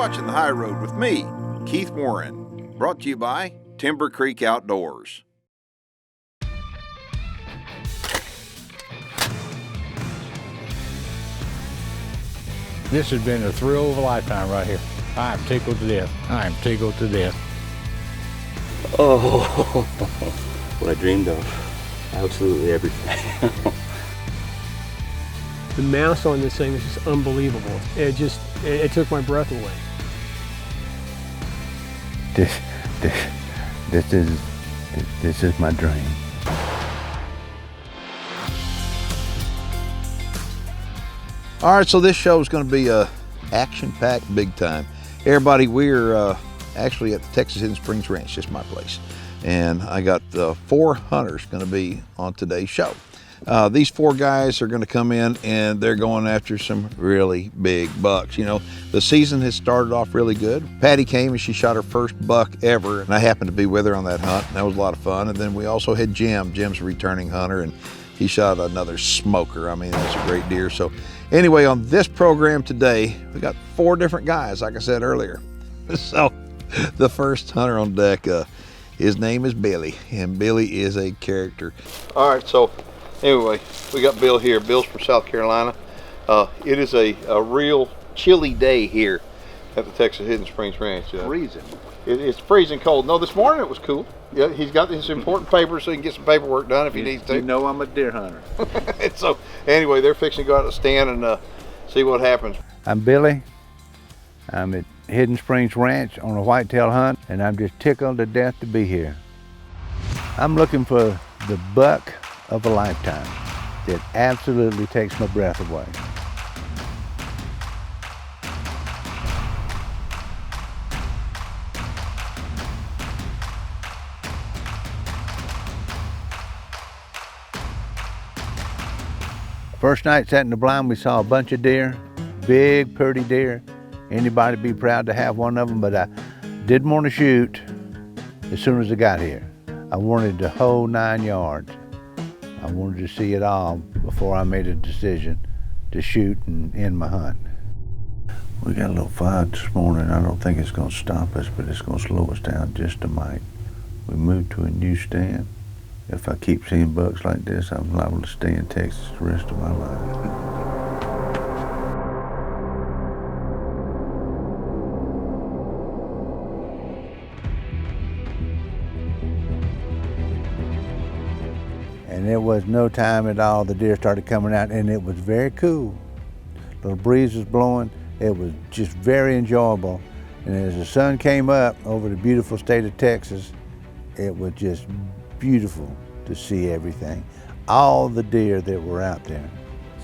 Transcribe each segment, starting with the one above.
watching The High Road with me, Keith Warren, brought to you by Timber Creek Outdoors. This has been a thrill of a lifetime right here. I am tickled to death. I am tickled to death. Oh, what I dreamed of. Absolutely everything. The mouse on this thing is just unbelievable. It took my breath away. This is my dream. All right, so this show is going to be action-packed big time. Everybody, we're actually at the Texas Hidden Springs Ranch, just my place. And I got 4 hunters going to be on today's show. These 4 guys are going to come in and they're going after some really big bucks. You know, the season has started off really good. Patty came and she shot her first buck ever, and I happened to be with her on that hunt. And that was a lot of fun. And then we also had Jim. Jim's a returning hunter, and he shot another smoker. I mean, that's a great deer. So anyway, on this program today, we got 4 different guys, like I said earlier. So the first hunter on deck, his name is Billy, and Billy is a character. All right, so anyway, we got Bill here. Bill's from South Carolina. It is a real chilly day here at the Texas Hidden Springs Ranch. Freezing. It's freezing cold. No, this morning it was cool. Yeah, he's got his important papers so he can get some paperwork done if he needs to. You know I'm a deer hunter. And so anyway, they're fixing to go out to the stand and see what happens. I'm Billy. I'm at Hidden Springs Ranch on a whitetail hunt, and I'm just tickled to death to be here. I'm looking for the buck of a lifetime that absolutely takes my breath away. First night sat in the blind, we saw a bunch of deer, big, pretty deer. Anybody'd be proud to have one of them, but I didn't want to shoot as soon as I got here. I wanted the whole 9 yards. I wanted to see it all before I made a decision to shoot and end my hunt. We got a little fog this morning. I don't think it's going to stop us, but it's going to slow us down just a mite. We moved to a new stand. If I keep seeing bucks like this, I'm liable to stay in Texas the rest of my life. And it was no time at all. The deer started coming out, and it was very cool. Little breeze was blowing. It was just very enjoyable. And as the sun came up over the beautiful state of Texas, it was just beautiful to see everything. All the deer that were out there.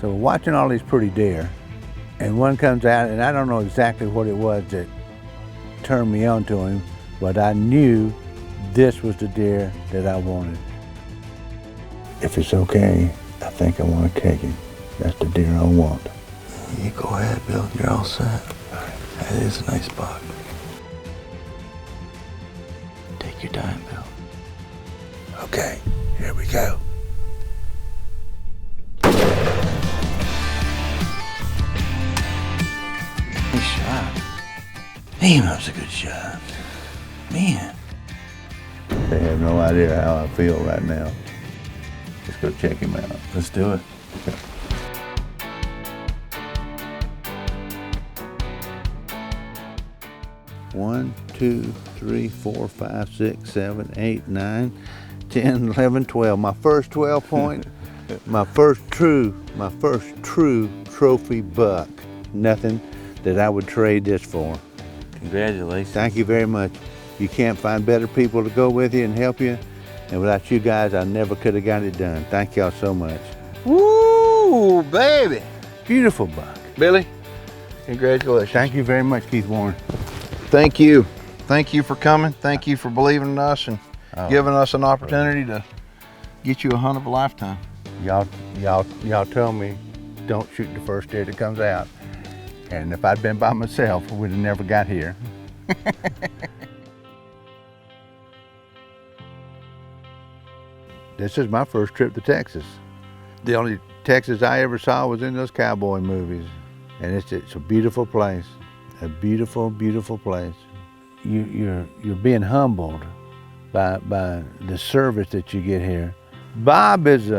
So watching all these pretty deer, and one comes out, and I don't know exactly what it was that turned me on to him, but I knew this was the deer that I wanted. If it's okay, I think I want to take him. That's the deer I want. You go ahead, Bill. You're all set. That is a nice buck. Take your time, Bill. Okay, here we go. Nice shot. Man, that was a good shot. Man. They have no idea how I feel right now. Let's go check him out. Let's do it. One, 2, 3, 4, 5, 6, 7, 8, 9, 10, 11, 12. My first 12 point, my first true trophy buck. Nothing that I would trade this for. Congratulations. Thank you very much. You can't find better people to go with you and help you. And without you guys, I never could have got it done. Thank y'all so much. Woo, baby. Beautiful buck. Billy, congratulations. Thank you very much, Keith Warren. Thank you. Thank you for coming. Thank you for believing in us and giving us an opportunity to get you a hunt of a lifetime. Y'all tell me, don't shoot the first deer that comes out. And if I'd been by myself, we'd have never got here. This is my first trip to Texas. The only Texas I ever saw was in those cowboy movies. And it's a beautiful place. a beautiful, beautiful place. You're being humbled by the service that you get here. Bob is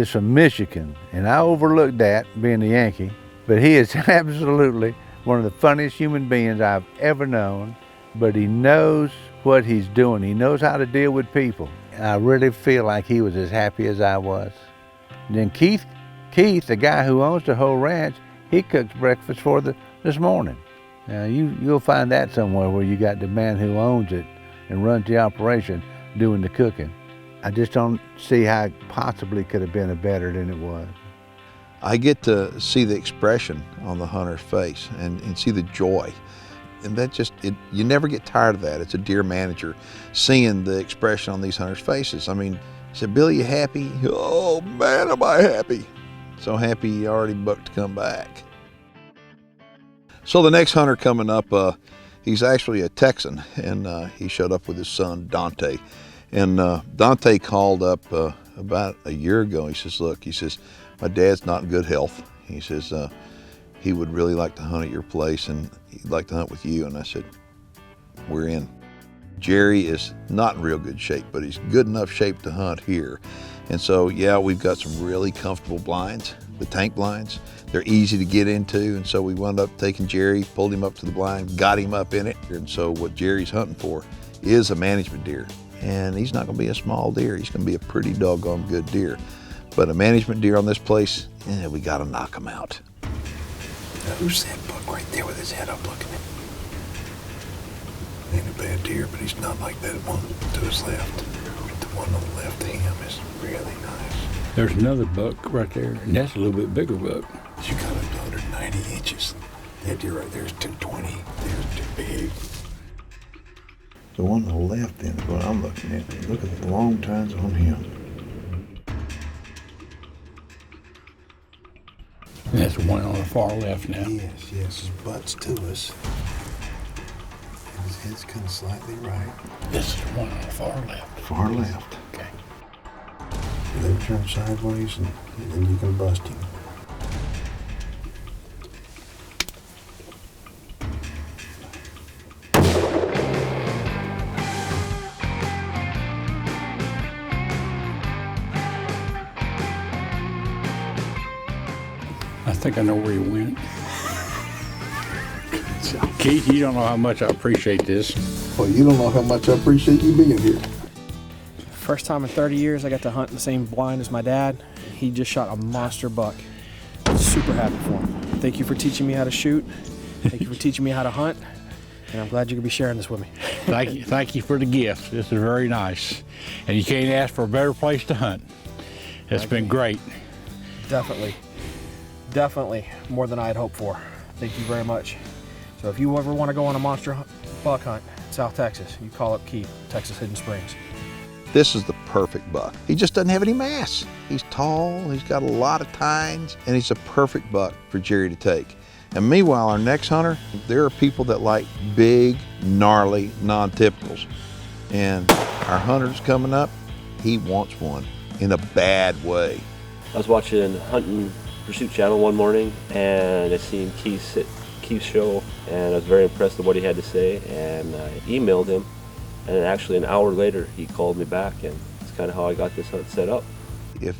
from Michigan, and I overlooked that being a Yankee, but he is absolutely one of the funniest human beings I've ever known, but he knows what he's doing. He knows how to deal with people. I really feel like he was as happy as I was. And then Keith, the guy who owns the whole ranch, he cooks breakfast for this morning. Now you'll find that somewhere where you got the man who owns it and runs the operation doing the cooking. I just don't see how it possibly could have been better than it was. I get to see the expression on the hunter's face and see the joy. And that you never get tired of that. It's a deer manager seeing the expression on these hunters' faces. I mean, I said, Billy, you happy? Oh man, am I happy. So happy he already booked to come back. So the next hunter coming up, he's actually a Texan, and he showed up with his son, Dante. And Dante called up about a year ago. He says, look, he says, my dad's not in good health. He says, he would really like to hunt at your place, and he'd like to hunt with you. And I said, we're in. Jerry is not in real good shape, but he's good enough shape to hunt here. And so, yeah, we've got some really comfortable blinds, the tank blinds. They're easy to get into, and so we wound up taking Jerry, pulled him up to the blind, got him up in it. And so what Jerry's hunting for is a management deer. And he's not gonna be a small deer. He's gonna be a pretty doggone good deer. But a management deer on this place, we gotta knock him out. Now, who's that buck right there with his head up looking at me? Ain't a bad deer, but he's not like that one to his left. The one on the left of him is really nice. There's another buck right there, and that's a little bit bigger buck. You got 190 inches. That deer right there is 220. They're too big. The one on the left then is what I'm looking at. Look at the long tines on him. And that's the one on the far left now. Yes, his butt's to us. And his head's kind of slightly right. This is the one on the far left. Far left. Okay. Let him turn sideways and then you can bust him. I think I know where he went. Keith, you don't know how much I appreciate this. Well, you don't know how much I appreciate you being here. First time in 30 years I got to hunt in the same blind as my dad. He just shot a monster buck. Super happy for him. Thank you for teaching me how to shoot. Thank you for teaching me how to hunt. And I'm glad you're gonna be sharing this with me. Thank you for the gift. This is very nice. And you can't ask for a better place to hunt. It's been great. Definitely more than I had hoped for. Thank you very much. So if you ever want to go on a monster buck hunt in South Texas, you call up Keith, Texas Hidden Springs. This is the perfect buck. He just doesn't have any mass. He's tall, he's got a lot of tines, and he's a perfect buck for Jerry to take. And meanwhile, our next hunter, there are people that like big, gnarly, non-typicals. And our hunter's coming up, he wants one in a bad way. I was watching Hunting Pursuit Channel one morning, and I seen Keith's show, and I was very impressed with what he had to say, and I emailed him, and actually an hour later he called me back, and it's kind of how I got this hunt set up. If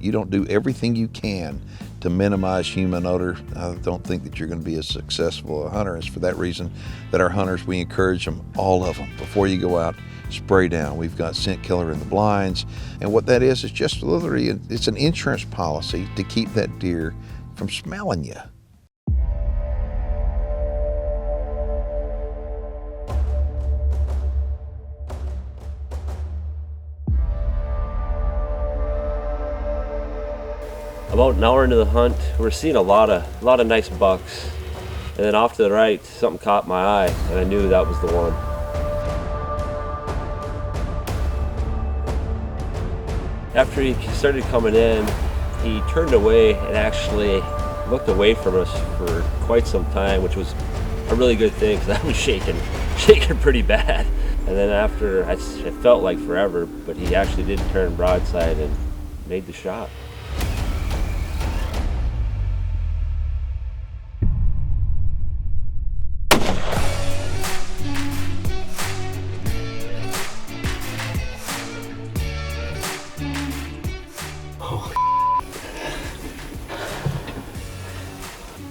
you don't do everything you can to minimize human odor, I don't think that you're going to be as successful a hunter. It's for that reason that our hunters, we encourage them, all of them, before you go out, spray down. We've got scent killer in the blinds, and what that is just literally, it's an insurance policy to keep that deer from smelling you. About an hour into the hunt, we're seeing a lot of nice bucks, and then off to the right, something caught my eye, and I knew that was the one. After he started coming in, he turned away and actually looked away from us for quite some time, which was a really good thing because I was shaking pretty bad. And then after, it felt like forever, but he actually did turn broadside and made the shot.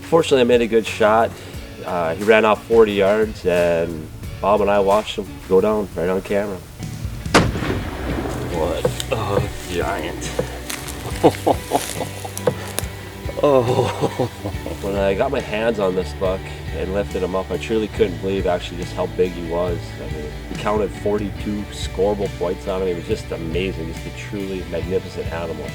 Fortunately, I made a good shot. He ran off 40 yards, and Bob and I watched him go down right on camera. What a giant. Oh. When I got my hands on this buck and lifted him up, I truly couldn't believe actually just how big he was. I mean, we counted 42 scoreable points on him. He was just amazing, just a truly magnificent animal.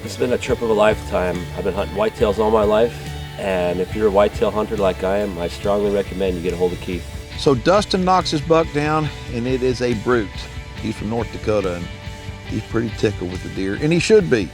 It's been a trip of a lifetime. I've been hunting whitetails all my life, and if you're a whitetail hunter like I am, I strongly recommend you get a hold of Keith. So Dustin knocks his buck down, and it is a brute. He's from North Dakota, and he's pretty tickled with the deer, and he should be.